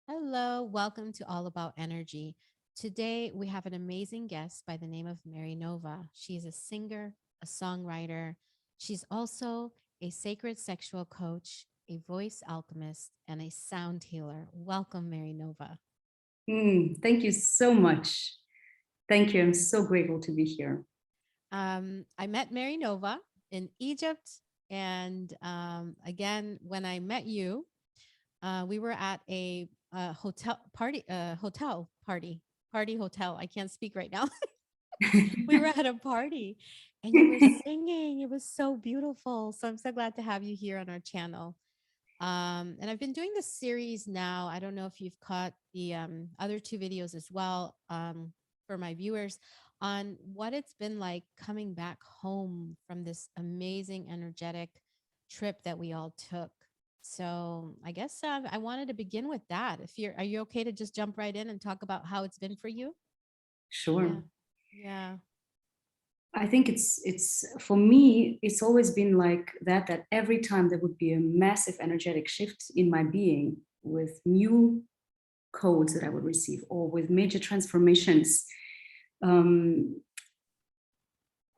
Hello, welcome to All About Energy. Today we have an amazing guest by the name of Mary Nova. She is a singer, a songwriter. She's also a sacred sexual coach, a voice alchemist, and a sound healer. Welcome, Mary Nova. Thank you so much. Thank you. I'm so grateful to be here. I met Mary Nova in Egypt. And again, when I met you, we were at a hotel party hotel. I can't speak right now. We were at a party and you were singing. It was so beautiful. So I'm so glad to have you here on our channel. And I've been doing this series now. I don't know if you've caught the other two videos as well, for my viewers, on what it's been like coming back home from this amazing energetic trip that we all took. So I guess I wanted to begin with that. If you're, are you okay to just jump right in and talk about how it's been for you? Yeah, Sure. yeah. I think it's for me, it's always been like that every time there would be a massive energetic shift in my being with new codes that I would receive or with major transformations, um,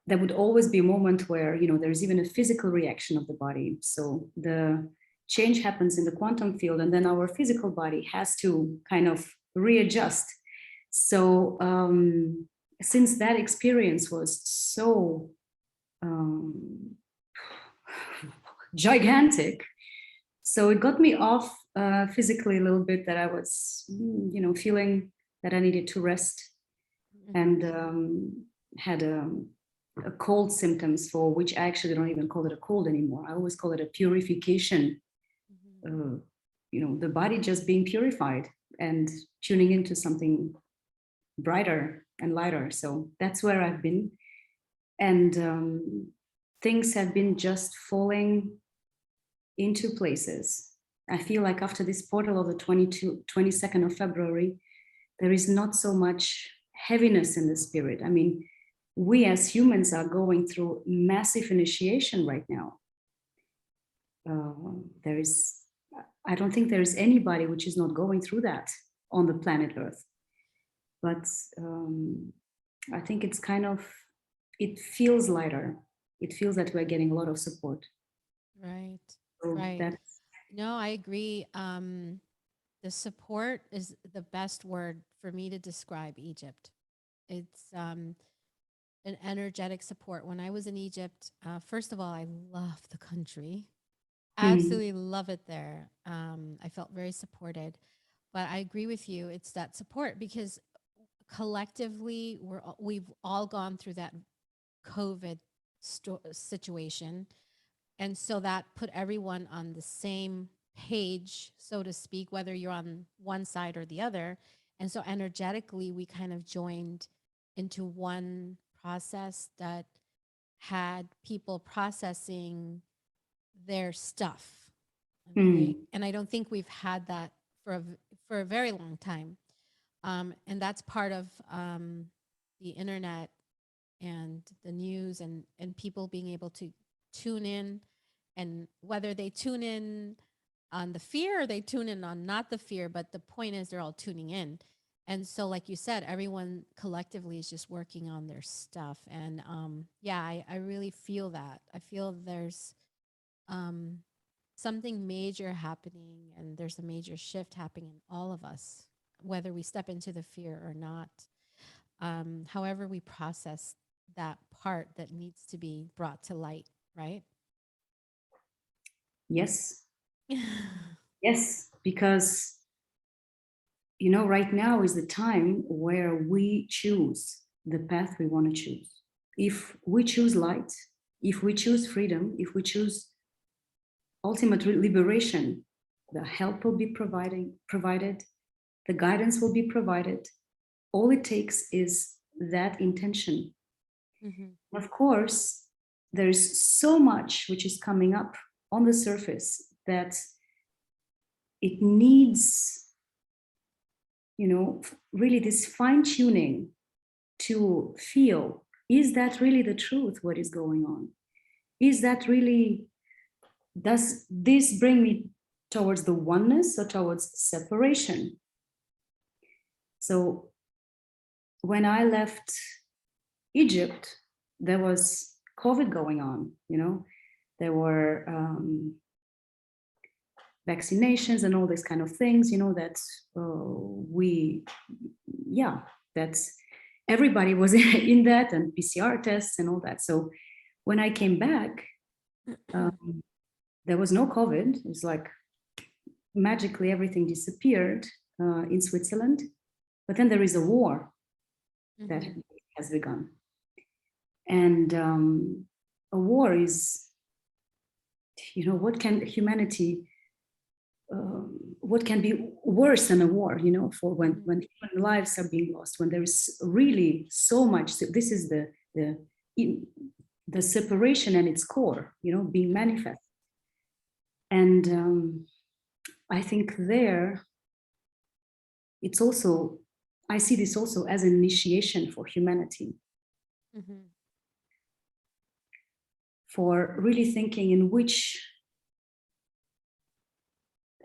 there would always be a moment where, there's even a physical reaction of the body. So the change happens in the quantum field, and then our physical body has to kind of readjust. So since that experience was so um, gigantic, so it got me off physically a little bit, that I was, feeling that I needed to rest, Hmm. and had a cold symptoms, for which I actually don't even call it a cold anymore. I always call it a purification. Hmm. Uh, the body just being purified and tuning into something brighter and lighter. So that's where I've been, and things have been just falling into places. I feel like after this portal of the 22nd of February, there is not so much heaviness in the spirit. I mean, we as humans are going through massive initiation right now. There is, I don't think there is anybody which is not going through that on the planet Earth. But I think it's kind of, it feels lighter. It feels that we're getting a lot of support. Right, So right. that's, No, I agree. The support is the best word for me to describe Egypt. It's an energetic support. When I was in Egypt, first of all, I love the country. hmm, Absolutely love it there. I felt very supported. But I agree with you. It's that support because collectively we've all gone through that COVID situation, and so that put everyone on the same page, so to speak, whether you're on one side or the other. And so energetically, we kind of joined into one process that had people processing their stuff. Okay. hmm, And I don't think we've had that for a very long time. And that's part of the internet and the news, and people being able to tune in, and whether they tune in on the fear or they tune in on not the fear, but the point is they're all tuning in. And so like you said, everyone collectively is just working on their stuff. And yeah, I really feel that. I feel there's um something major happening, and there's a major shift happening in all of us, whether we step into the fear or not. However we process that part that needs to be brought to light, right? yes, yes, because right now is the time where we choose the path we want to choose. If we choose light, if we choose freedom, if we choose ultimate liberation, the help will be provided, the guidance will be provided. All it takes is that intention. Hmm. Of course, there's so much which is coming up on the surface that it needs, really this fine tuning to feel, is that really the truth, what is going on? Is that really, does this bring me towards the oneness or towards separation? So when I left Egypt, there was COVID going on, you know, there were vaccinations and all these kind of things, you know, that yeah, that's everybody was in that, and PCR tests and all that. So when I came back, there was no COVID. It was like magically everything disappeared in Switzerland. But then there is a war that has begun. And a war is, you know, what can humanity, what can be worse than a war, you know, for when human lives are being lost, when there is really so much, this is the separation and its core, you know, being manifest. And I think there, it's also, I see this also as an initiation for humanity. For really thinking in which,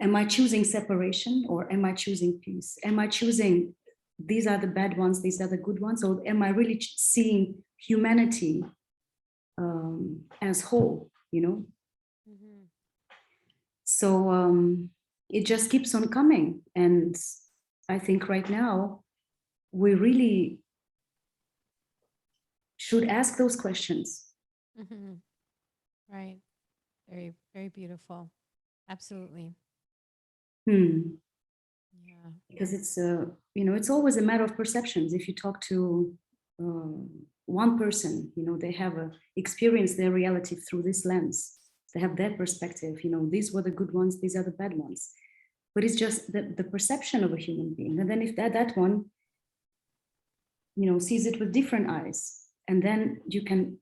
am I choosing separation or am I choosing peace? Am I choosing these are the bad ones, these are the good ones, or am I really seeing humanity as whole, you know? So it just keeps on coming. And I think right now we really should ask those questions. Right. Very, very beautiful. Absolutely. Yeah. Because it's you know, it's always a matter of perceptions. If you talk to one person, you know, they have experienced their reality through this lens. They have their perspective, you know, these were the good ones, these are the bad ones. But it's just the perception of a human being. And then if that one, you know, sees it with different eyes, and then you can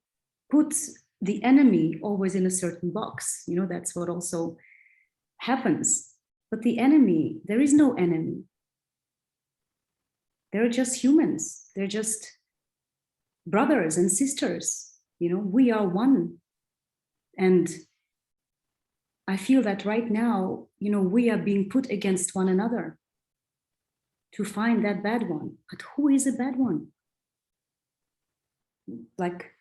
put the enemy always in a certain box, you know, that's what also happens. But the enemy, there is no enemy. They're just humans. They're just brothers and sisters. You know, we are one. And I feel that right now, you know, we are being put against one another to find that bad one. But who is a bad one? Like,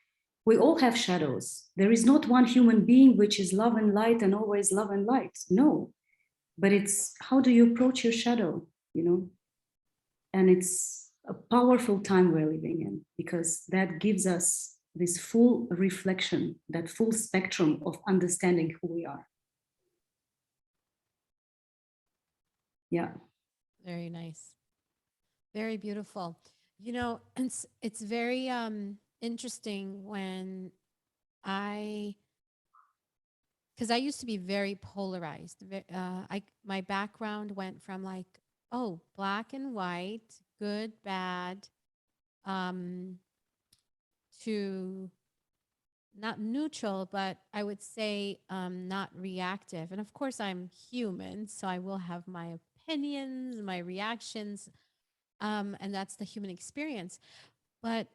we all have shadows. There is not one human being which is love and light and always love and light. No. But it's how do you approach your shadow, you know? And it's a powerful time we're living in, because that gives us this full reflection, that full spectrum of understanding who we are. Yeah. Very nice. Very beautiful. You know, it's very interesting when I, because I used to be very polarized. My background went from like, oh, black and white, good, bad, um, to not neutral, but I would say not reactive. And of course, I'm human, so I will have my opinions, my reactions, and that's the human experience. But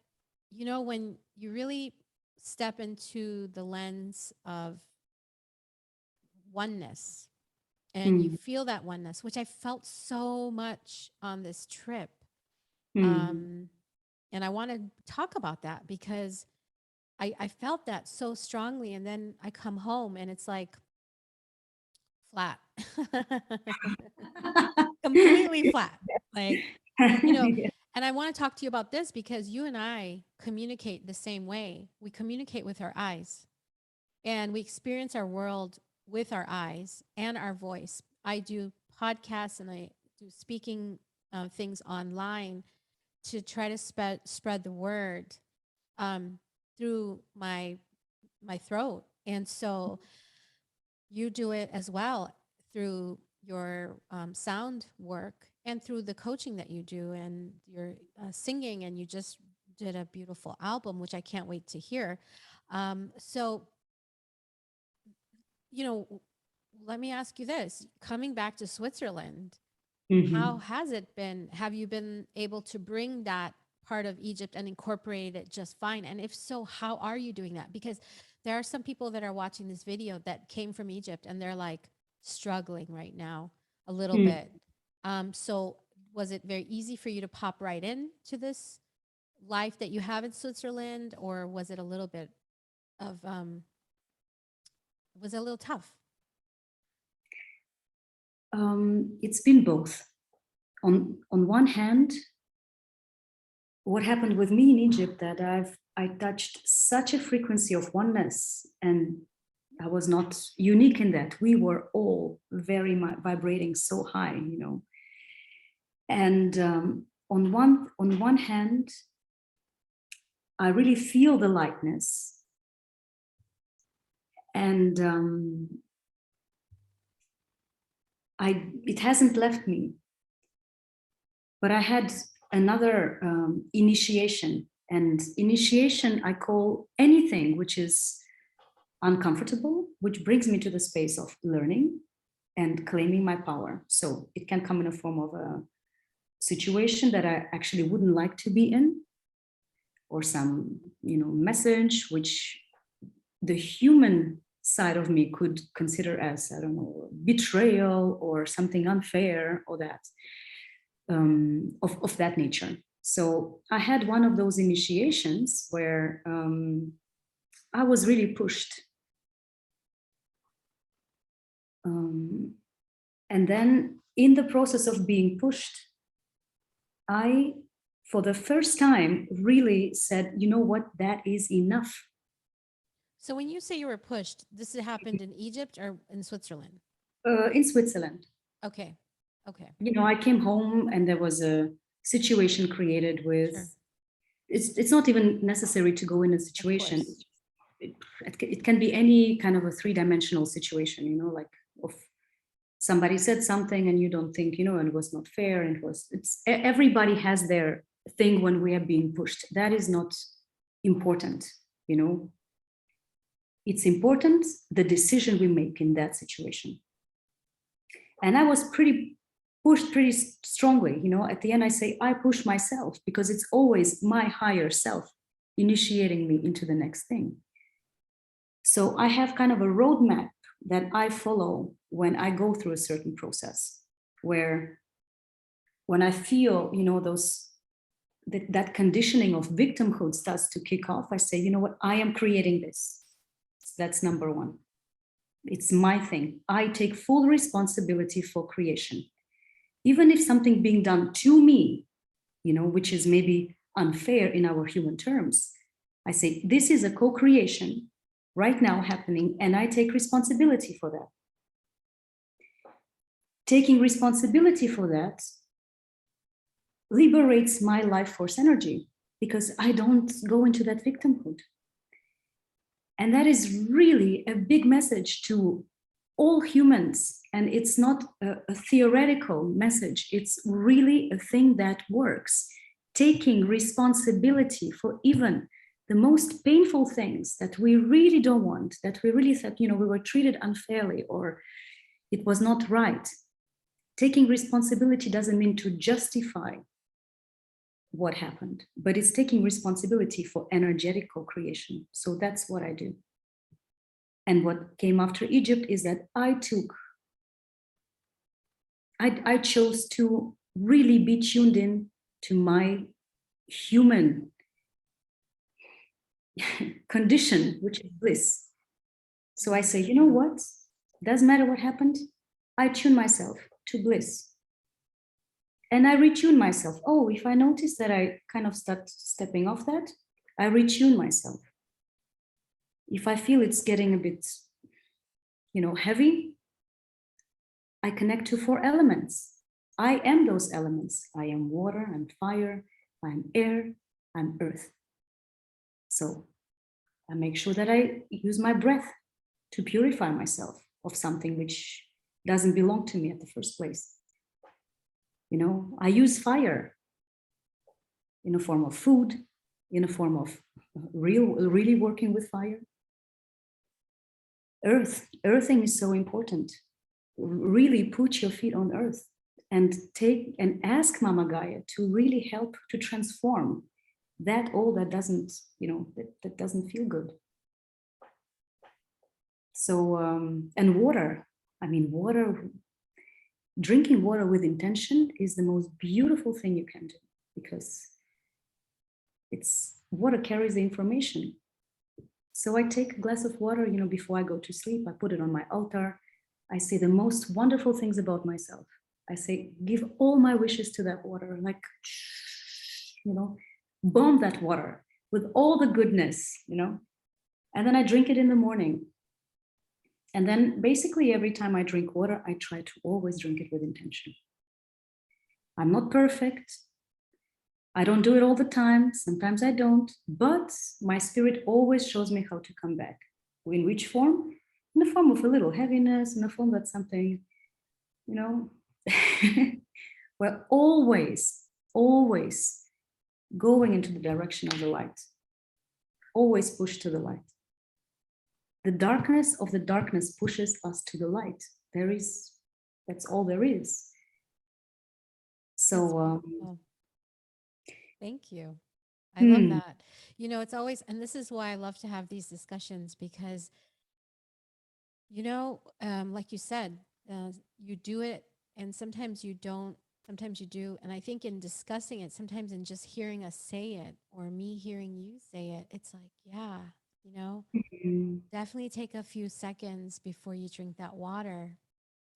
you know, when you really step into the lens of oneness and you feel that oneness, which I felt so much on this trip. And I want to talk about that because I felt that so strongly. And then I come home and it's like flat, completely flat. Like, you know, and I want to talk to you about this because you and I communicate the same way. We communicate with our eyes and we experience our world with our eyes and our voice. I do podcasts and I do speaking things online to try to spread the word through my throat. And so you do it as well through your sound work and through the coaching that you do and your singing. And you just did a beautiful album, which I can't wait to hear. So, you know, let me ask you this: coming back to Switzerland, how has it been? Have you been able to bring that part of Egypt and incorporate it just fine? And if so, how are you doing that? Because there are some people that are watching this video that came from Egypt and they're like struggling right now a little bit. So Was it very easy for you to pop right in to this life that you have in Switzerland, or was it a little bit of was it a little tough? It's been both. On one hand, what happened with me in Egypt, that I touched such a frequency of oneness, and I was not unique in that. We were all very vibrating so high, you know. And on one hand, I really feel the lightness, and it hasn't left me. But I had another initiation, and initiation I call anything which is uncomfortable, which brings me to the space of learning and claiming my power. So it can come in a form of a situation that I actually wouldn't like to be in, or some, you know, message which the human side of me could consider as, I don't know, betrayal or something unfair, or that of that nature. So I had one of those initiations where I was really pushed. And then in the process of being pushed, I, for the first time, really said, you know what, that is enough. So when you say you were pushed, this happened in Egypt or in Switzerland? In Switzerland. Okay. Okay. You know, I came home and there was a situation created with, Sure. It's not even necessary to go in a situation. It can be any kind of a three-dimensional situation, you know, like of somebody said something and you don't think, you know, and it was not fair, and everybody has their thing when we are being pushed. That is not important, you know. It's important the decision we make in that situation. And I was pushed pretty strongly, you know. At the end I say I push myself, because it's always my higher self initiating me into the next thing. So I have kind of a roadmap that I follow when I go through a certain process, where when I feel, you know, that conditioning of victimhood starts to kick off, I say, you know what, I am creating this. That's number one. It's my thing. I take full responsibility for creation. Even if something being done to me, you know, which is maybe unfair in our human terms, I say, this is a co-creation right now happening, and I take responsibility for that. Taking responsibility for that liberates my life force energy, because I don't go into that victimhood. And that is really a big message to all humans. And it's not a theoretical message. It's really a thing that works. Taking responsibility for even the most painful things that we really don't want, that we really thought, you know, we were treated unfairly or it was not right. Taking responsibility doesn't mean to justify what happened, but it's taking responsibility for energetic co-creation. So that's what I do. And what came after Egypt is that I chose to really be tuned in to my human condition, which is bliss. So I say, you know what? Doesn't matter what happened. I tune myself to bliss. And I retune myself. Oh, if I notice that I kind of start stepping off that, I retune myself. If I feel it's getting a bit, you know, heavy, I connect to 4 elements. I am those elements. I am water, I'm fire, I'm air, I'm earth. So I make sure that I use my breath to purify myself of something which doesn't belong to me at the first place. You know, I use fire in a form of food, in a form of really working with fire. Earthing is so important. Really put your feet on earth and take and ask Mama Gaia to really help to transform that all that doesn't, you know, that doesn't feel good. So, and water, I mean, water, drinking water with intention is the most beautiful thing you can do, because it's water carries the information. So I take a glass of water, before I go to sleep. I put it on my altar. I say the most wonderful things about myself. I say, give all my wishes to that water, like, bomb that water with all the goodness, and then I drink it in the morning. And then basically every time I drink water, I try to always drink it with intention. I'm not perfect. I don't do it all the time. Sometimes I don't, but my spirit always shows me how to come back. In which form? In the form of a little heaviness, in the form that something, you know, we're always, always going into the direction of the light, always push to the light. The darkness of the darkness pushes us to the light. That's all there is. So, thank you. I love that. It's always, and this is why I love to have these discussions because, like you said, you do it and sometimes you don't, sometimes you do. And I think in discussing it, sometimes in just hearing us say it or me hearing you say it, it's like, yeah, definitely take a few seconds before you drink that water.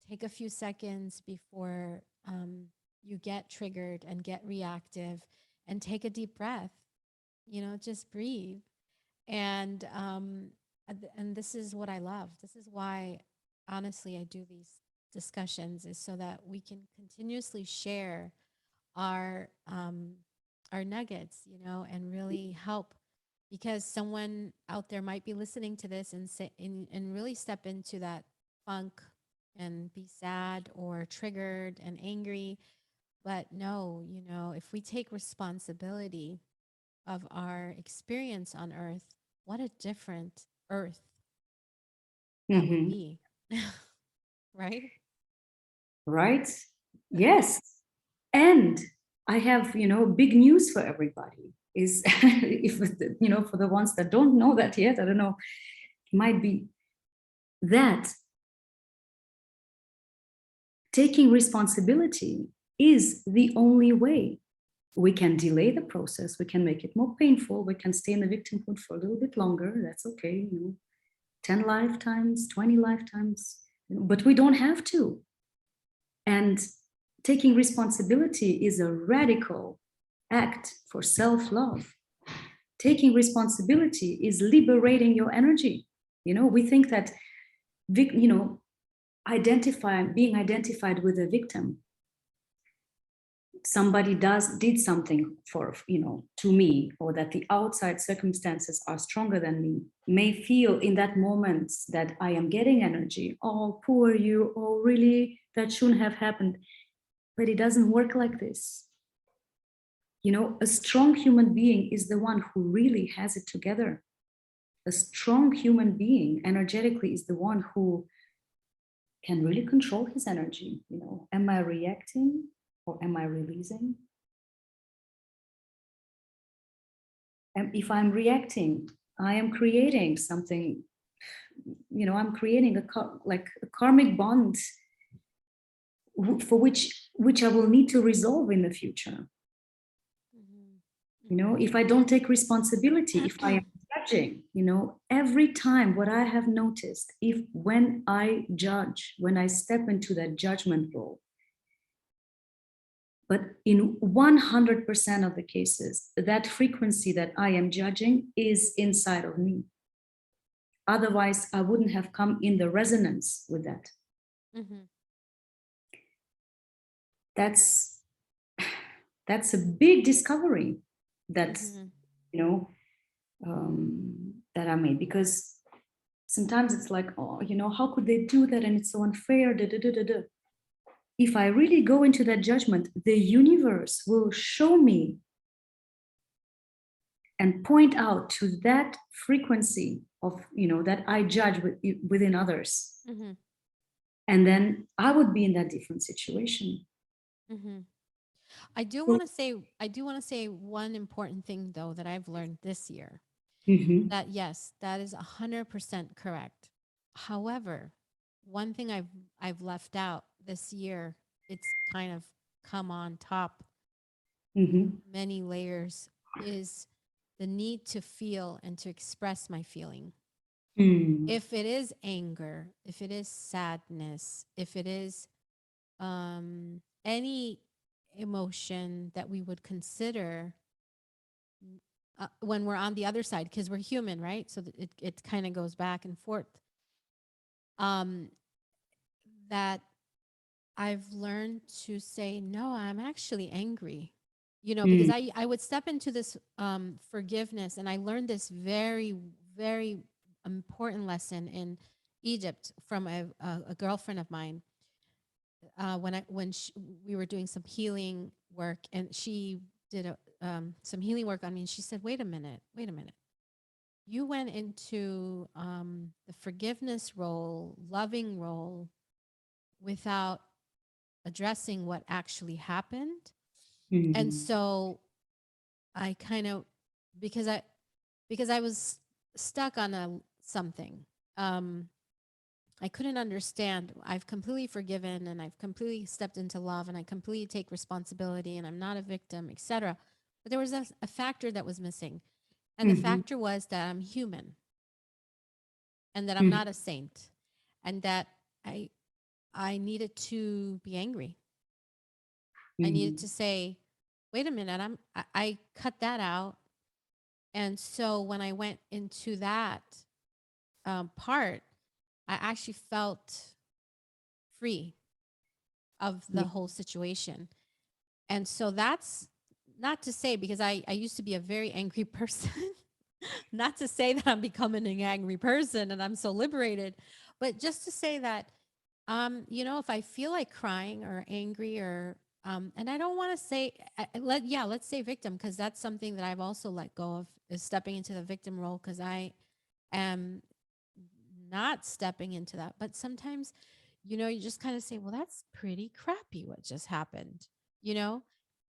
Take a few seconds before you get triggered and get reactive and take a deep breath. Just breathe. And and this is what I love. This is why honestly I do these discussions, is so that we can continuously share our our nuggets, and really help, because someone out there might be listening to this and say and really step into that funk and be sad or triggered and angry. But no, if we take responsibility of our experience on earth, what a different earth that would be. Right? right? Yes. And I have, big news for everybody. Is if for the ones that don't know that yet, I don't know, might be that taking responsibility is the only way. We can delay the process, we can make it more painful, we can stay in the victimhood for a little bit longer. That's okay, 10 lifetimes, 20 lifetimes, but we don't have to. And taking responsibility is a radical act for self-love. Taking responsibility is liberating your energy. We think that, being identified with a victim, somebody did something to me, or that the outside circumstances are stronger than me, may feel in that moment that I am getting energy. Oh, poor you. Oh, really? That shouldn't have happened. But it doesn't work like this. A strong human being is the one who really has it together. A strong human being energetically is the one who can really control his energy. Am I reacting or am I releasing? And if I'm reacting, I am creating something, I'm creating a karmic bond for which I will need to resolve in the future. If I don't take responsibility, if I am judging, every time, what I have noticed, when I judge, when I step into that judgment role, but in 100% of the cases, that frequency that I am judging is inside of me. Otherwise, I wouldn't have come in the resonance with that. That's a big discovery that, that I made, because sometimes it's like, oh, how could they do that? And it's so unfair. Da, da, da, da, da. If I really go into that judgment, the universe will show me and point out to that frequency of, that I judge within others. And then I would be in that different situation. I do want to say one important thing though that I've learned this year. That yes, that is 100% correct. However, one thing I've left out this year it's kind of come on top Mm-hmm. many layers, is the need to feel and to express my feeling. Mm. If it is anger, if it is sadness, if it is any emotion that we would consider when we're on the other side, because we're human, right? So that it kind of goes back and forth. Um, that I've learned to say, no, I'm actually angry, because Mm. I would step into this forgiveness. And I learned this very, very important lesson in Egypt from a girlfriend of mine. We were doing some healing work, and she did some healing work on me, and she said, wait a minute. You went into the forgiveness role, loving role, without addressing what actually happened. And Mm. so I kind of, because I was stuck on a something. Um, I couldn't understand. I've completely forgiven and I've completely stepped into love and I completely take responsibility and I'm not a victim, etc. But there was a factor that was missing. And the Mm-hmm. factor was that I'm human and that I'm Mm. not a saint and that I I needed to be angry. I needed Mm. to say, wait a minute, I cut that out. And so when I went into that part, I actually felt free of the Yeah. whole situation. And so that's not to say, because I used to be a very angry person, not to say that I'm becoming an angry person and I'm so liberated, but just to say that, if I feel like crying or angry or, and I don't want to say, let's say victim, because that's something that I've also let go of, is stepping into the victim role, because I am not stepping into that. But sometimes, you just kind of say, well, that's pretty crappy what just happened, you know?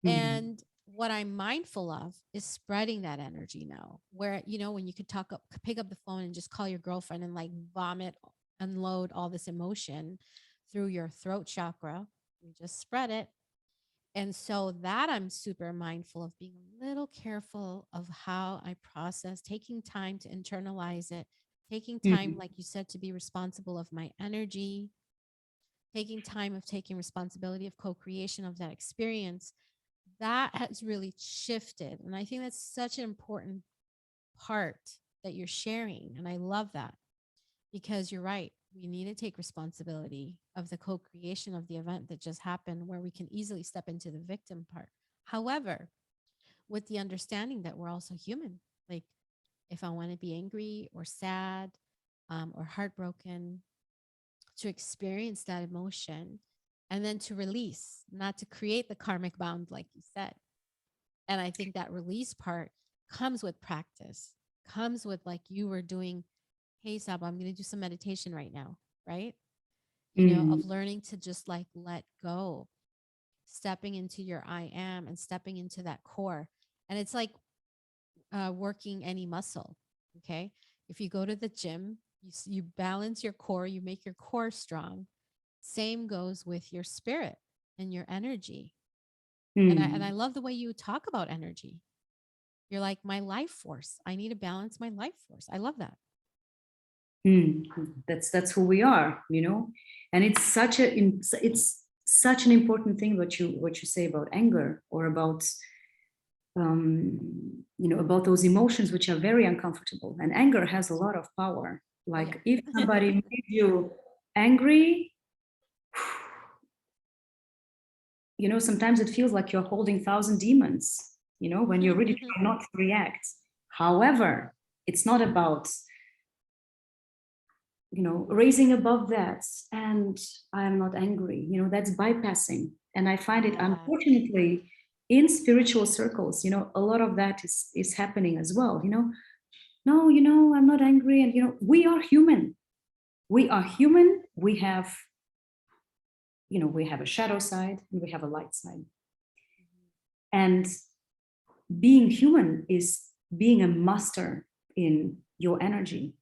Mm. And what I'm mindful of is spreading that energy now, where, when you could pick up the phone and just call your girlfriend and like vomit, unload all this emotion through your throat chakra, you just spread it. And so that I'm super mindful of being a little careful of how I process, taking time to internalize it, taking time, Mm. like you said, to be responsible of my energy, taking time of taking responsibility of co-creation of that experience. That has really shifted. And I think that's such an important part that you're sharing. And I love that, because you're right. We need to take responsibility of the co creation of the event that just happened, where we can easily step into the victim part. However, with the understanding that we're also human, like if I want to be angry or sad or heartbroken, to experience that emotion and then to release, not to create the karmic bound, like you said. And I think that release part comes with practice, comes with, like you were doing, hey, Sab, I'm going to do some meditation right now, right? Mm. Of learning to just like let go, stepping into your I am and stepping into that core. And it's like working any muscle. Okay. If you go to the gym, you balance your core, you make your core strong. Same goes with your spirit and your energy. And I Mm. love the way you talk about energy. You're like, my life force. I need to balance my life force. I love that. Mm. That's who we are, and it's such an important thing what you say about anger, or about about those emotions which are very uncomfortable. And anger has a lot of power. Oh, yeah. Like if somebody made you angry, sometimes it feels like you're holding 1,000 demons, when you really try not to react. However, it's not about, raising above that and I'm not angry, that's bypassing. And I find it, Yeah. unfortunately, in spiritual circles, a lot of that is happening as well. No, I'm not angry. And, we are human. We are human. We have a shadow side and we have a light side. And being human is being a master in your energy.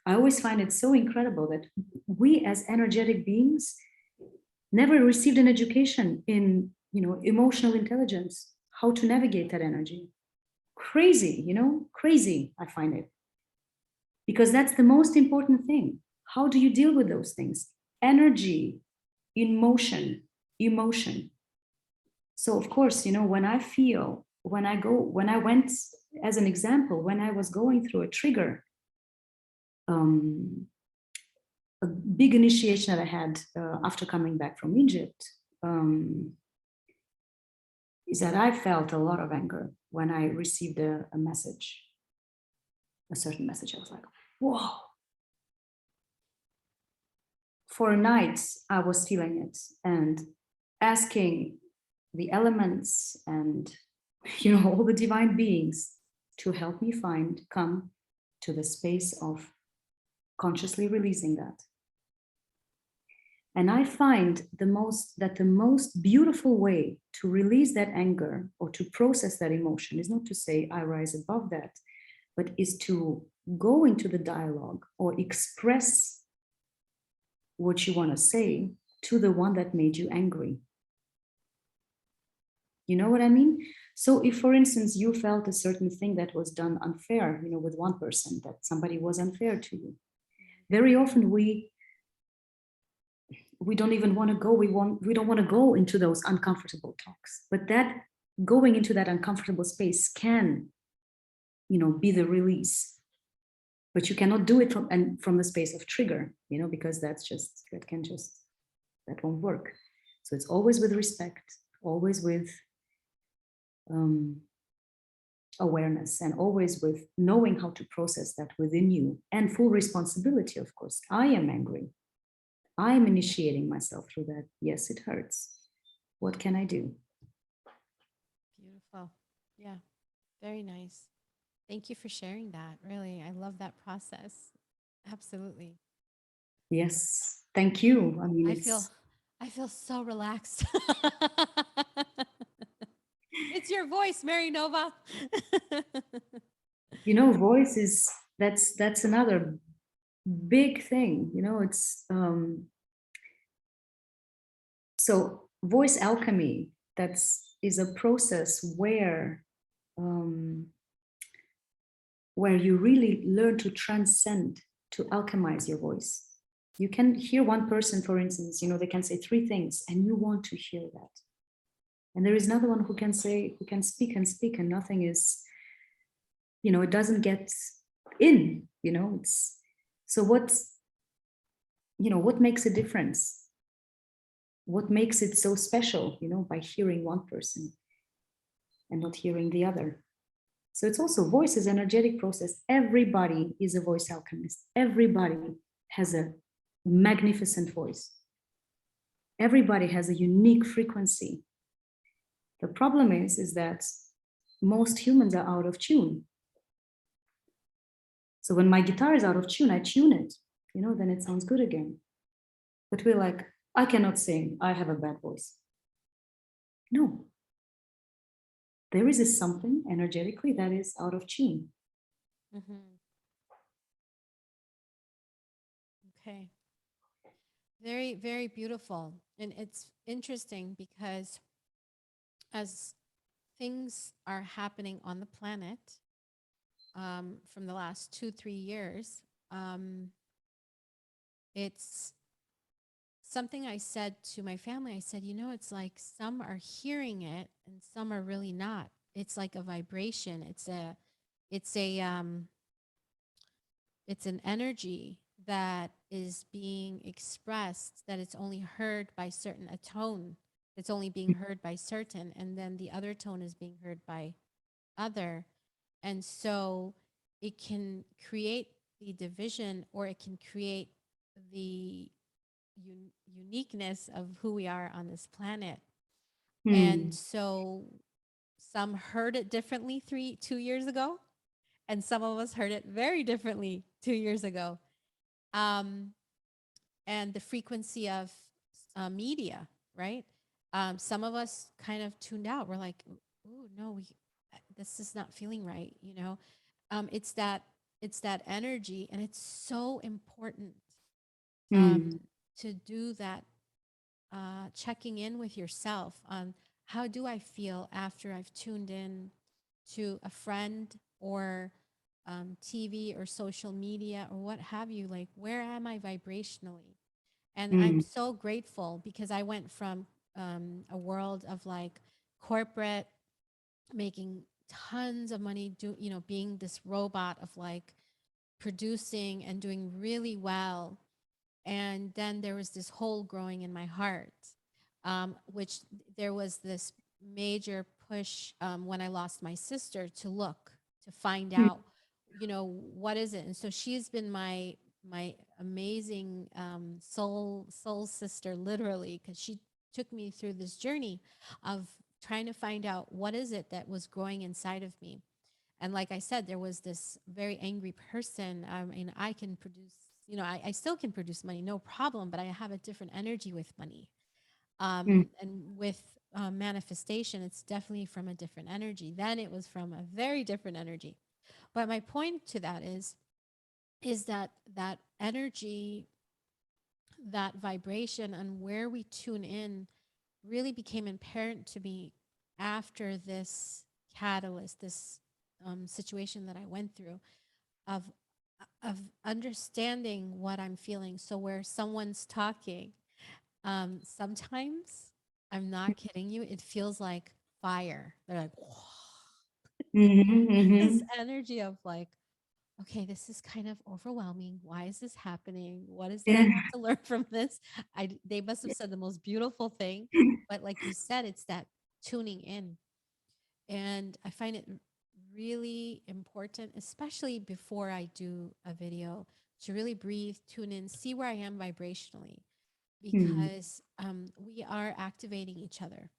I always find it so incredible that we as energetic beings, never received an education in, emotional intelligence, how to navigate that energy. Crazy, crazy, I find it. Because that's the most important thing. How do you deal with those things? Energy, in motion, emotion. So of course, when I feel, when I went, as an example, when I was going through a trigger, a big initiation that I had after coming back from Egypt, is that I felt a lot of anger when I received a message, a certain message. I was like, whoa. For nights, I was feeling it and asking the elements and, all the divine beings to help me come to the space of consciously releasing that. And I find the most beautiful way to release that anger or to process that emotion is not to say I rise above that, but is to go into the dialogue or express what you want to say to the one that made you angry. You know what I mean? So if, for instance, you felt a certain thing that was done unfair, with one person, that somebody was unfair to you, very often we don't even want to go. We don't want to go into those uncomfortable talks. But that going into that uncomfortable space can, be the release. But you cannot do it from the space of trigger, because that won't work. So it's always with respect, always with awareness, and always with knowing how to process that within you, and full responsibility, of course. I am angry. I am initiating myself through that. Yes, it hurts. What can I do? Beautiful. Yeah. Very nice. Thank you for sharing that. Really, I love that process. Absolutely. Yes, thank you. I mean, I feel I feel so relaxed. It's your voice, Mary Nova. voice is that's another big thing. It's so voice alchemy. Is a process um, where you really learn to transcend, to alchemize your voice. You can hear one person, for instance, they can say 3 things and you want to hear that. And there is another one who can speak and speak, and nothing is, it doesn't get in, it's so what makes a difference? What makes it so special, by hearing one person and not hearing the other? So it's also voice is energetic process. Everybody is a voice alchemist. Everybody has a magnificent voice. Everybody has a unique frequency. The problem is that most humans are out of tune. So when my guitar is out of tune, I tune it, then it sounds good again. But we're like, I cannot sing. I have a bad voice. No. There is a something energetically that is out of tune. Mm-hmm. Okay. Very, very beautiful. And it's interesting because as things are happening on the planet from the last 2-3 years, it's something I said to my family. I said, it's like some are hearing it and some are really not. It's like a vibration. It's an energy that is being expressed, that it's only heard by a tone. It's only being heard by certain, and then the other tone is being heard by other. And so it can create the division, or it can create the uniqueness of who we are on this planet. And so some heard it differently 2 years ago, and some of us heard it very differently 2 years ago. And the frequency of media, right? Some of us kind of tuned out. We're like, "Oh no, this is not feeling right." It's that energy, and it's so important to do that checking in with yourself on how do I feel after I've tuned in to a friend or TV or social media or what have you. Like, where am I vibrationally? And I'm Mm, so grateful because I went from a world of like corporate, making tons of money, being this robot of like producing and doing really well. And then there was this hole growing in my heart, which there was this major push when I lost my sister to look to find mm, out, what is it. And so she's been my amazing soul sister, literally, because she took me through this journey of trying to find out what is it that was growing inside of me. And like I said, there was this very angry person. I mean, I can produce, I still can produce money, no problem, but I have a different energy with money. mm, And with manifestation, it's definitely from a different energy. Then it was from a very different energy. But my point to that is that that energy, that vibration, and where we tune in really became apparent to me after this catalyst, this situation that I went through of understanding what I'm feeling. So where someone's talking, sometimes I'm not kidding you, it feels like fire. They're like, whoa, mhm, this mhm. energy of like, okay, this is kind of overwhelming. Why is this happening? What is that I Yeah. have to learn from this? They must have said the most beautiful thing, but like you said, it's that tuning in. And I find it really important, especially before I do a video, to really breathe, tune in, see where I am vibrationally, Mm, because we are activating each other.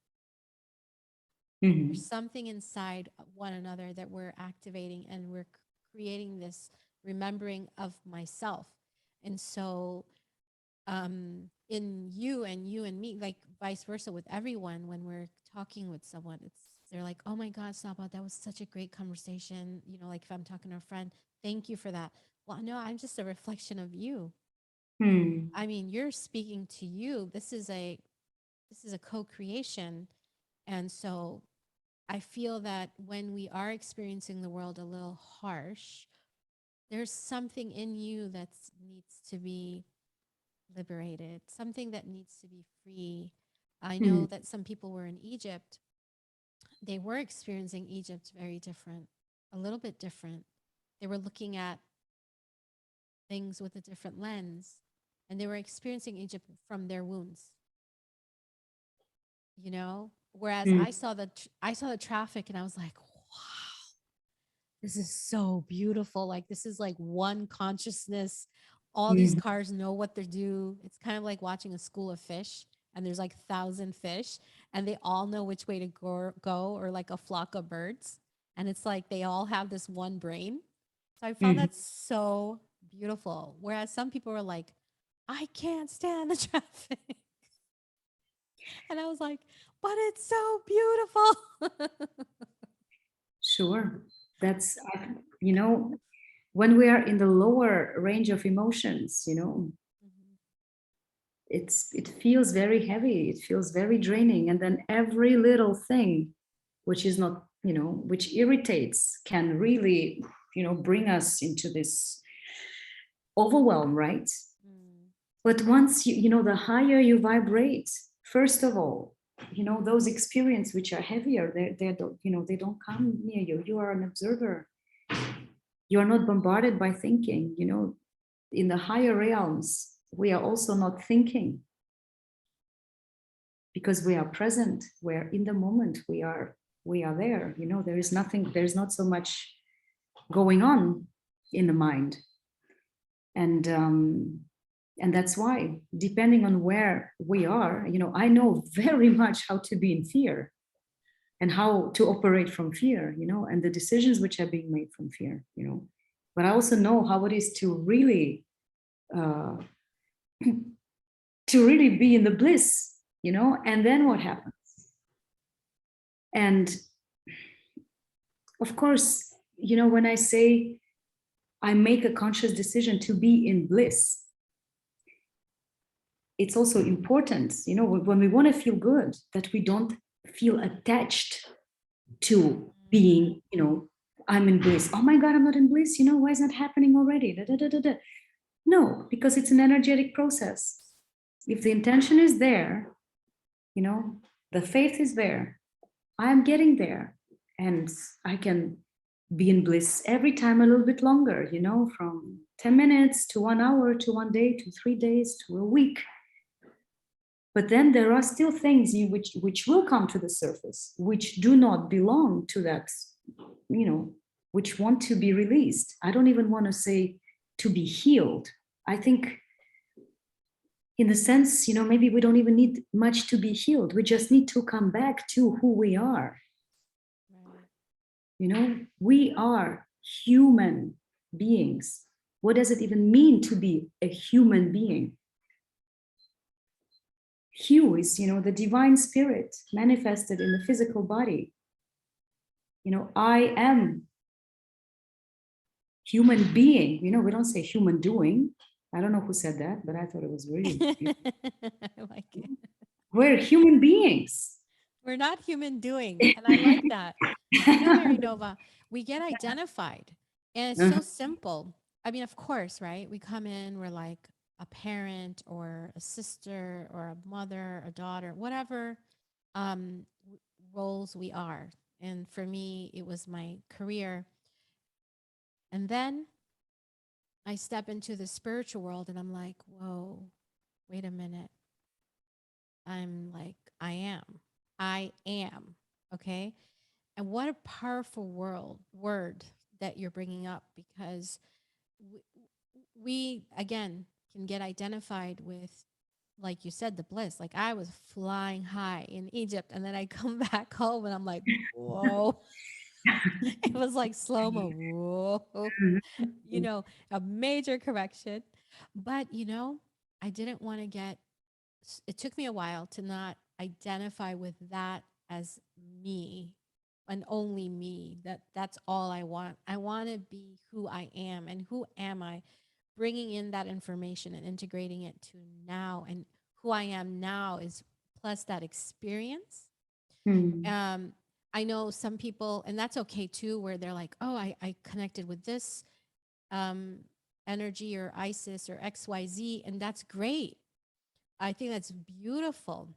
There's mhm, something inside one another that we're activating, and we're creating this remembering of myself. And so, in you and me, like vice versa with everyone, when we're talking with someone, they're like, oh my God, Saba, that was such a great conversation. Like if I'm talking to a friend, thank you for that. Well, no, I'm just a reflection of you. mm, I mean, you're speaking to you. This is a co-creation. And so I feel that when we are experiencing the world a little harsh, there's something in you that needs to be liberated, something that needs to be free. I know mm, that some people were in Egypt. They were experiencing Egypt very different, a little bit different. They were looking at things with a different lens, and they were experiencing Egypt from their wounds, Whereas mm, I saw the traffic and I was like, wow, this is so beautiful. Like this is like one consciousness. All these mhm, cars know what they do. It's kind of like watching a school of fish, and there's like 1,000 fish, and they all know which way to go, or like a flock of birds. And it's like they all have this one brain. So I found mhm. that so beautiful. Whereas some people were like, I can't stand the traffic. And I was like, but it's so beautiful. Sure. You know, when we are in the lower range of emotions, Mhm. it feels very heavy. It feels very draining. And then every little thing, which is not, which irritates, can really, bring us into this overwhelm, right? Mm. But once the higher you vibrate, first of all, those experiences which are heavier, they don't, they don't come near you. You are an observer. You are not bombarded by thinking. In the higher realms, we are also not thinking because we are present. We're in the moment. We are there. There is nothing. There's not so much going on in the mind, and that's why, depending on where we are, I know very much how to be in fear and how to operate from fear, and the decisions which are being made from fear, but I also know how it is to really uh, be in the bliss, and then what happens. And of course, when I say I make a conscious decision to be in bliss, it's also important, when we want to feel good, that we don't feel attached to being, I'm in bliss. Oh my God, I'm not in bliss. Why is that happening already? Da, da, da, da, da. No, because it's an energetic process. If the intention is there, the faith is there, I'm getting there, and I can be in bliss every time a little bit longer, from 10 minutes to 1 hour to 1 day to 3 days to a week. But then there are still things which will come to the surface, which do not belong to that, which want to be released. I don't even want to say to be healed. I think in the sense, maybe we don't even need much to be healed. We just need to come back to who we are. We are human beings. What does it even mean to be a human being? Hu is, the divine spirit manifested in the physical body. I am human being. We don't say human doing. I don't know who said that, but I thought it was really beautiful. I like it. We're human beings. We're not human doing. And I like that. Mary Nova, we get identified. And it's so simple. I mean, of course, right? We come in, we're like a parent or a sister or a mother, a daughter, whatever roles we are. And for me, it was my career. And then I step into the spiritual world and I'm like, whoa, wait a minute. I'm like, I am. Okay. And what a powerful word that you're bringing up, because we again can get identified with, like you said, the bliss. Like I was flying high in Egypt and then I come back home and I'm like, whoa. It was like slow-mo. Whoa. A major correction. But I didn't want to get, it took me a while to not identify with that as me and only me. That's all I want. I want to be who I am. And who am I? Bringing in that information and integrating it to now, and who I am now is plus that experience. I know some people, and that's okay too, where they're like, oh, I connected with this energy or Isis or XYZ, and that's great. I think that's beautiful.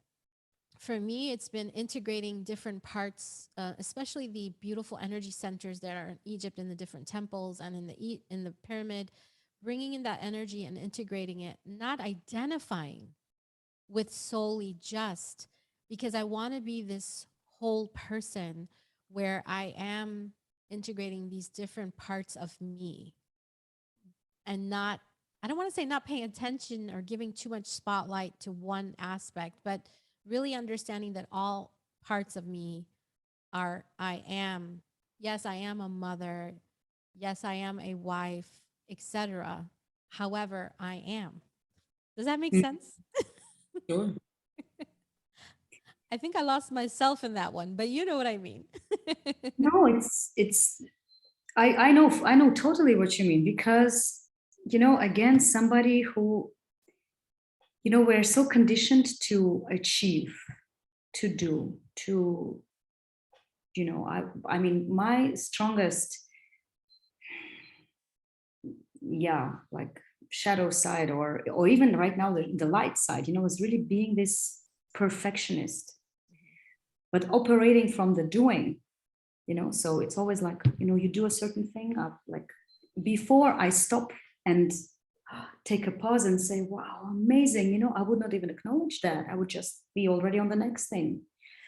For me, it's been integrating different parts, especially the beautiful energy centers that are in Egypt, in the different temples and in the pyramid, bringing in that energy and integrating it, not identifying with solely just, because I want to be this whole person where I am integrating these different parts of me, and not, I don't want to say not paying attention or giving too much spotlight to one aspect, but really understanding that all parts of me are, I am. Yes, I am a mother. Yes, I am a wife, etc. However, I am. Does that make sense? Sure. I think I lost myself in that one, but you know what I mean. No, it's I know totally what you mean, because again, somebody who we're so conditioned to achieve, to do, to I mean, my strongest, like shadow side, or even right now the light side, is really being this perfectionist, but operating from the doing. So it's always like, you do a certain thing up, like before I stop and take a pause and say, wow, amazing, I would not even acknowledge that. I would just be already on the next thing.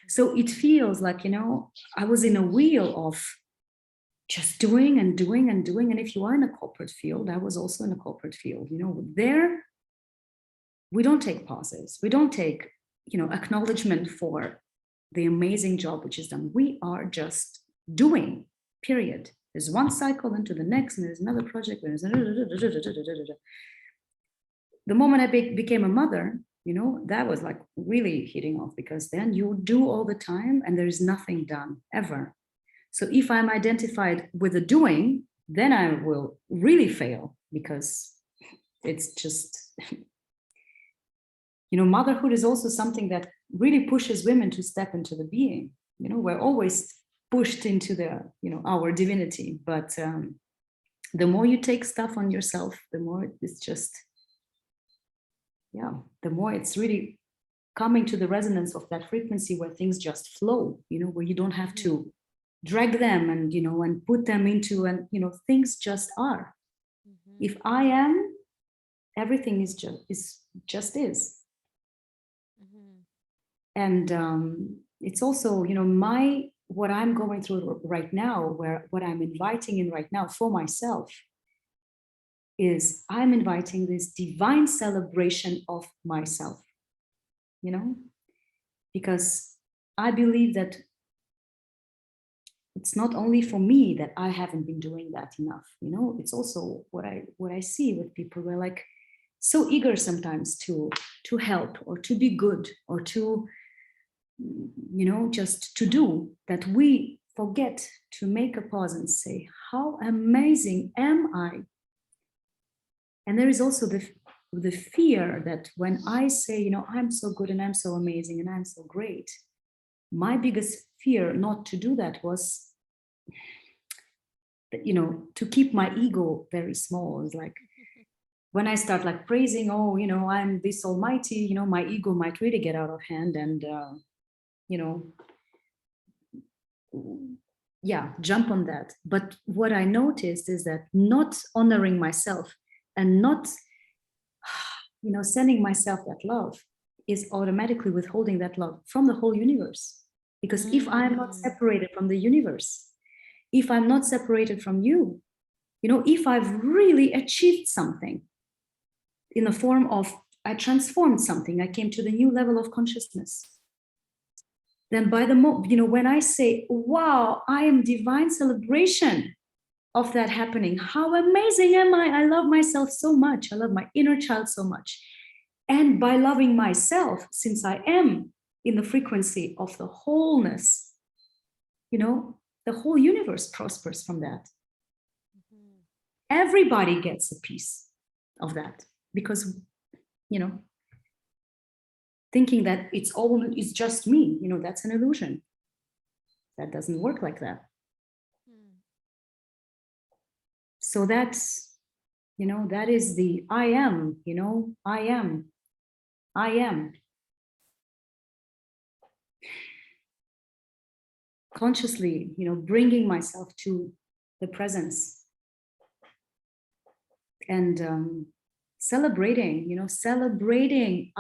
So it feels like, I was in a wheel of just doing and doing and doing. And if you are in a corporate field, I was also in a corporate field, there we don't take pauses. We don't take, acknowledgement for the amazing job which is done. We are just doing, period. There's one cycle into the next, and there's another project. There's the moment I became a mother, that was like really hitting off, because then you do all the time and there is nothing done ever. So if I'm identified with the doing, then I will really fail, because it's just motherhood is also something that really pushes women to step into the being. We're always pushed into our divinity, but the more you take stuff on yourself, the more it's just, the more it's really coming to the resonance of that frequency where things just flow, where you don't have to drag them and, and put them into, and, things just are. If I am, everything is just is. And it's also, what I'm going through right now, what I'm inviting in right now for myself is I'm inviting this divine celebration of myself, because I believe that it's not only for me that I haven't been doing that enough, it's also what I see with people. We're like so eager sometimes to help or to be good or to, just to do, that we forget to make a pause and say, how amazing am I? And there is also the fear that when I say, I'm so good and I'm so amazing and I'm so great, my biggest fear not to do that was, to keep my ego very small. It's like when I start like praising, I'm this almighty, my ego might really get out of hand and, jump on that. But what I noticed is that not honoring myself and not, sending myself that love is automatically withholding that love from the whole universe. Because if I'm not separated from the universe, if I'm not separated from you, if I've really achieved something in the form of, I transformed something, I came to the new level of consciousness, then by the when I say, wow, I am divine celebration of that happening, how amazing am I love myself so much, I love my inner child so much. And by loving myself, since I am in the frequency of the wholeness, the whole universe prospers from that. Everybody gets a piece of that, because, thinking that it's just me, that's an illusion. That doesn't work like that. So that's, that is the I am, I am. Consciously, bringing myself to the presence and celebrating, celebrating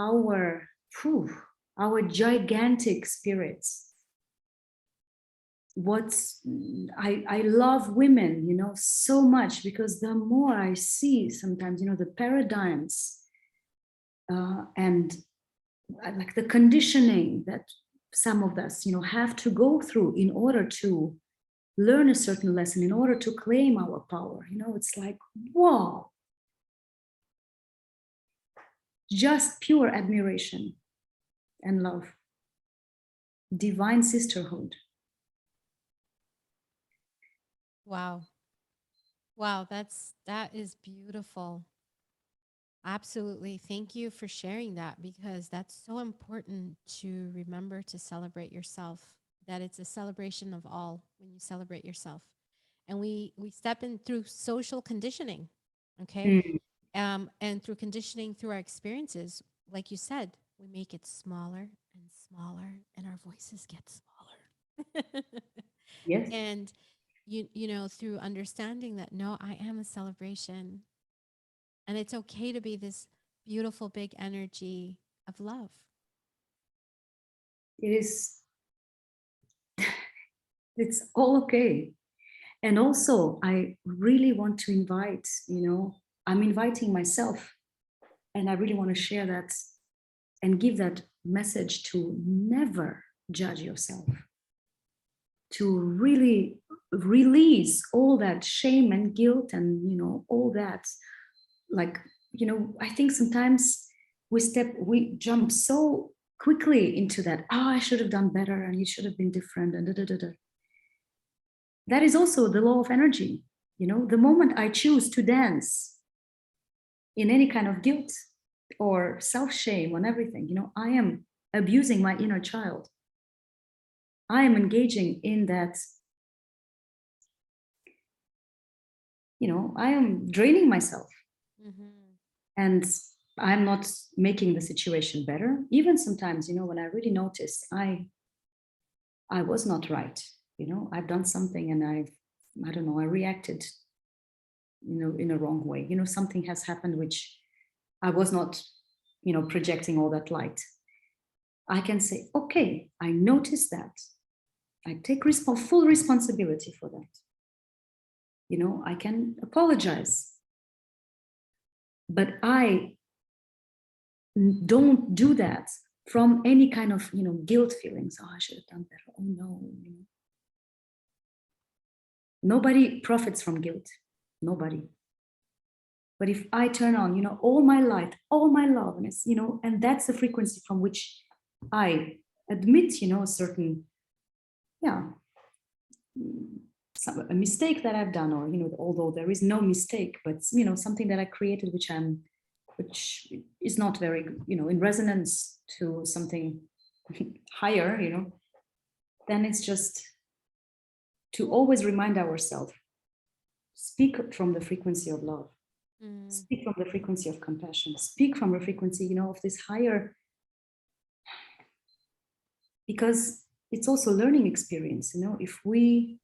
our gigantic spirits. I love women, so much, because the more I see sometimes, the paradigms and like the conditioning that some of us, have to go through in order to learn a certain lesson, in order to claim our power. It's like, whoa, just pure admiration and love, divine sisterhood. Wow. That is beautiful. Absolutely. Thank you for sharing that, because that's so important to remember to celebrate yourself, that it's a celebration of all when you celebrate yourself. And we step in through social conditioning, okay? And through conditioning, through our experiences, like you said, we make it smaller and smaller and our voices get smaller. Yes. And through understanding that, no, I am a celebration. And it's okay to be this beautiful, big energy of love. It is, it's all okay. And also, I really want to invite, I'm inviting myself, and I really want to share that and give that message to never judge yourself, to really release all that shame and guilt and, all that. Like, I think sometimes we jump so quickly into that, I should have done better and it should have been different and da, da, da, da. That is also the law of energy. The moment I choose to dance in any kind of guilt, or self-shame on everything, I am abusing my inner child. I am engaging in that, I am draining myself, Mm-hmm. and I'm not making the situation better. Even sometimes, when I really notice I was not right, I've done something and I don't know, I reacted, in a wrong way. Something has happened which I was not, projecting all that light. I can say, okay, I noticed that. I take full responsibility for that. I can apologize, but I don't do that from any kind of, guilt feelings. Oh, I should have done better. Oh no. Nobody profits from guilt. Nobody. But if I turn on, all my light, all my love, and it's, and that's the frequency from which I admit, a certain, yeah, a mistake that I've done, or although there is no mistake, but something that I created, which is not very, in resonance to something higher, then it's just to always remind ourselves, speak from the frequency of love, Mm. speak from the frequency of compassion, speak from the frequency, of this higher, because it's also learning experience, if we,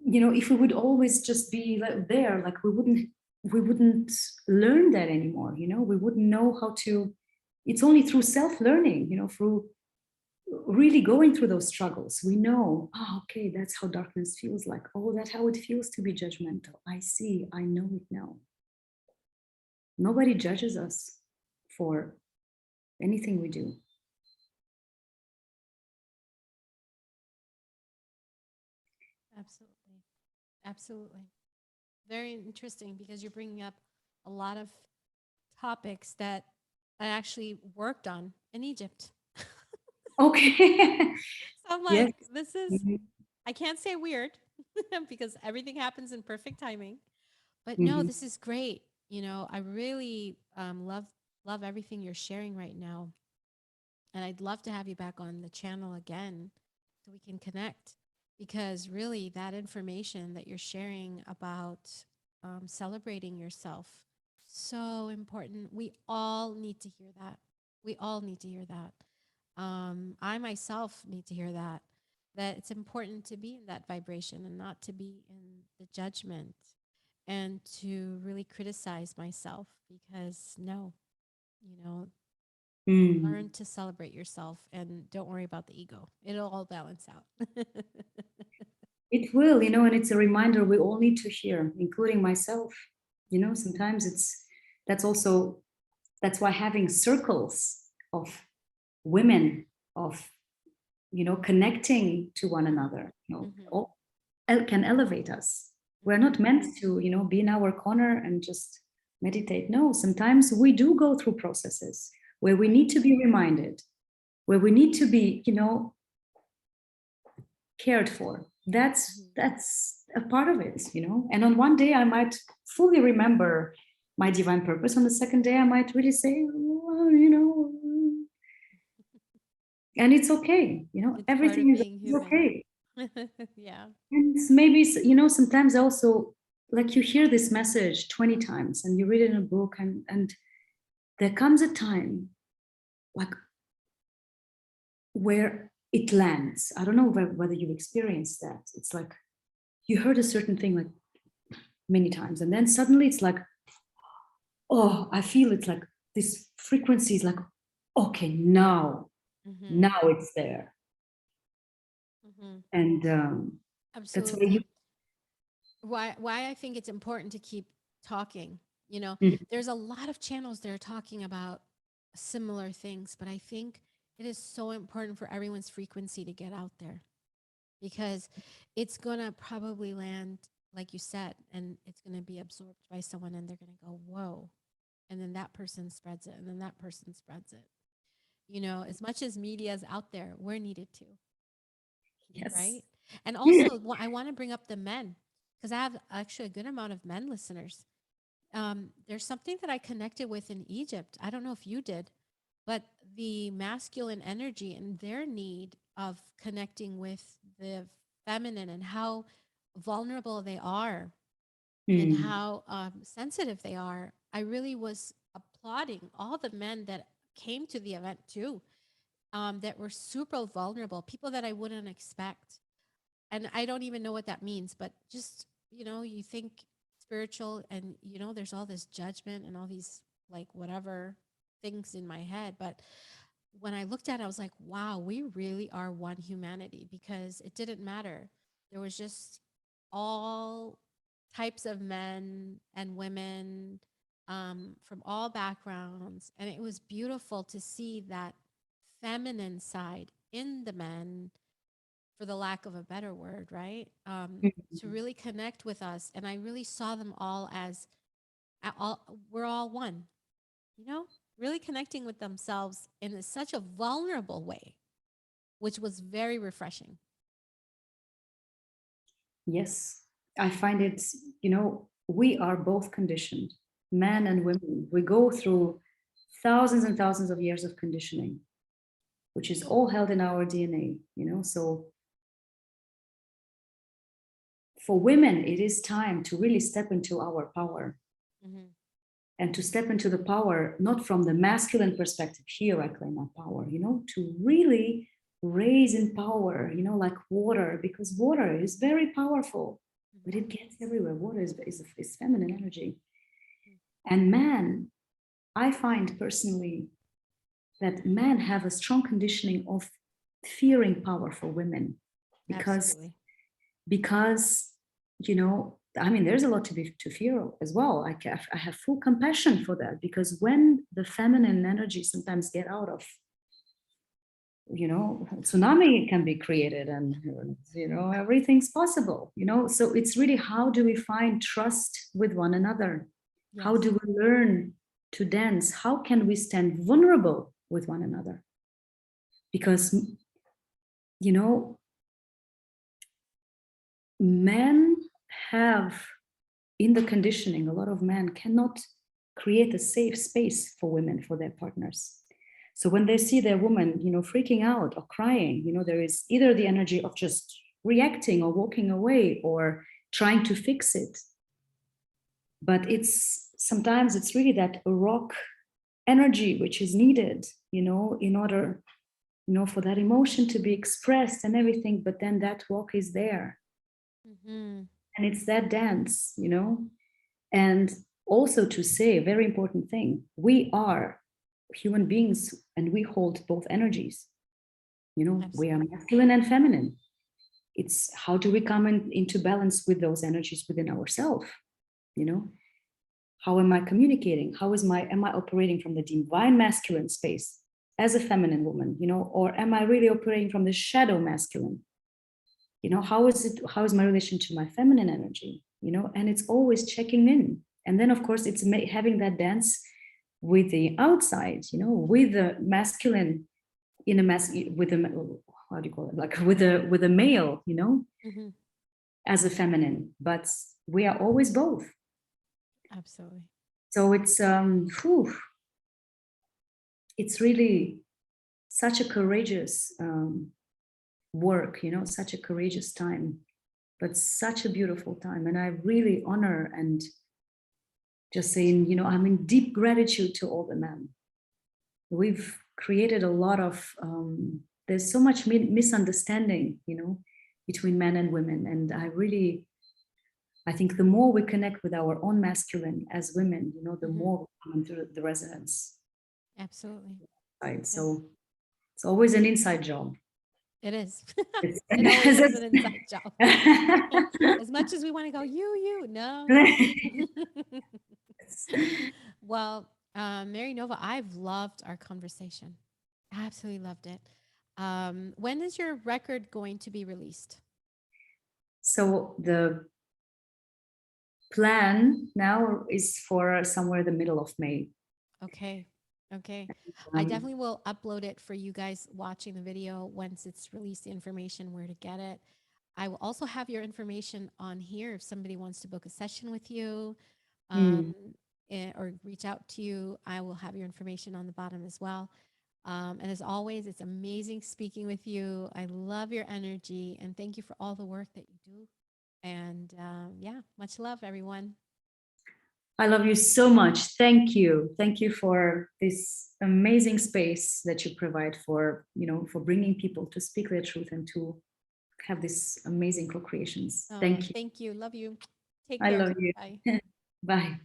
if we would always just be like there, like we wouldn't learn that anymore, we wouldn't know how to. It's only through self-learning, through really going through those struggles, we know, oh, okay, that's how darkness feels like. Oh, that's how it feels to be judgmental. I see, I know it now. Nobody judges us for anything we do. Absolutely. Absolutely. Very interesting because you're bringing up a lot of topics that I actually worked on in Egypt. Okay. So I'm Yes. like, this is, Mhm. I can't say weird because everything happens in perfect timing. But no, Mhm. this is great. I really love everything you're sharing right now. And I'd love to have you back on the channel again so we can connect because really that information that you're sharing about celebrating yourself, so important. We all need to hear that. We all need to hear that. I myself need to hear that, that it's important to be in that vibration and not to be in the judgment and to really criticize myself because no, you know, learn Mm. to celebrate yourself and don't worry about the ego. It'll all balance out. It will, and it's a reminder we all need to hear, including myself. Sometimes that's also, that's why having circles of women, of, connecting to one another, Hmm. all can elevate us. We're not meant to, be in our corner and just meditate. No, sometimes we do go through processes where we need to be reminded, where we need to be, cared for. That's Hmm. that's a part of it, And on one day I might fully remember my divine purpose. On the second day I might really say, well, and it's okay, It's part of everything being is human. okay. Yeah. And maybe, sometimes also, like, you hear this message 20 times and you read it in a book, and there comes a time, like, where it lands. I don't know whether you've experienced that. It's like you heard a certain thing like many times, and then suddenly it's like, oh, I feel it's like this frequency is like, okay, Hmm. now it's there. Hmm. And that's why you. Absolutely. Why I think it's important to keep talking. Mhm. There's a lot of channels that are talking about similar things, but I think it is so important for everyone's frequency to get out there because it's gonna probably land, like you said, and it's gonna be absorbed by someone and they're gonna go, whoa. And then that person spreads it, and then that person spreads it. As much as media is out there, we're needed to, Yes. right? And also, I want to bring up the men because I have actually a good amount of men listeners. there's something that I connected with in Egypt. I don't know if you did, but the masculine energy and their need of connecting with the feminine and how vulnerable they are and Mm. how sensitive they are. I really was applauding all the men that came to the event too, that were super vulnerable, people that I wouldn't expect. And I don't even know what that means, but just, you think spiritual and, there's all this judgment and all these like whatever things in my head. But when I looked at it, I was like, wow, we really are one humanity because it didn't matter. There was just all types of men and women from all backgrounds. And it was beautiful to see that feminine side in the men, for the lack of a better word, right? To Mhm. really connect with us. And I really saw them all as we're all one, you know, really connecting with themselves in such a vulnerable way, which was very refreshing. Yes, I find it, we are both conditioned, men and women. We go through thousands and thousands of years of conditioning, which is all held in our DNA. So for women, it is time to really step into our power Mm-hmm. and to step into the power, not from the masculine perspective, here I claim my power, to really raise in power, like water, because water is very powerful, but Mm-hmm. it gets everywhere. Water is feminine energy. And man, I find personally that men have a strong conditioning of fearing power for women because Absolutely. because I mean, there's a lot to fear as well. I have full compassion for that, because when the feminine energy sometimes get out of, tsunami can be created, and everything's possible. So it's really, how do we find trust with one another? How Yes. do we learn to dance? How can we stand vulnerable with one another? Because you know men have, in the conditioning, a lot of men cannot create a safe space for women, for their partners. So when they see their woman, freaking out or crying, there is either the energy of just reacting or walking away or trying to fix it. But sometimes it's really that rock energy which is needed, in order, for that emotion to be expressed and everything. But then that rock is there, Mm-hmm. and it's that dance. And also, to say a very important thing, we are human beings and we hold both energies. We are Absolutely. masculine and feminine. It's how do we come into balance with those energies within ourselves? You know, how am I communicating? Am I operating from the divine masculine space as a feminine woman? Or am I really operating from the shadow masculine? How is my relation to my feminine energy? And it's always checking in. And then of course it's having that dance with the outside, with the masculine, in a with a, how do you call it, like with a male, Mm-hmm. as a feminine, but we are always both. Absolutely. So it's really such a courageous work, such a courageous time, but such a beautiful time. And I really honor and just saying, I'm in deep gratitude to all the men. We've created a lot of, there's so much misunderstanding, between men and women. And I think the more we connect with our own masculine as women, the Mm-hmm. more we come into the resonance, Absolutely. right? Yes, So it's always an inside job. it is. It's, It always is an inside job. As much as we want to go, no, no. Well, Mary Nova, I've loved our conversation. Absolutely loved it. When is your record going to be released? so the plan now is for somewhere the middle of May. Okay. Okay. I Um, definitely will upload it for you guys watching the video once it's released, the information, where to get it. I will also have your information on here if somebody wants to book a session with you. Mm. or reach out to you, I will have your information on the bottom as well. And as always, it's amazing speaking with you. I love your energy and thank you for all the work that you do. And yeah, much love, everyone. I love you so much. Thank you. Thank you for this amazing space that you provide for, for bringing people to speak their truth and to have these amazing co-creations. Oh, Thank you. thank you. Love you. Take I care. love you. Bye. Bye.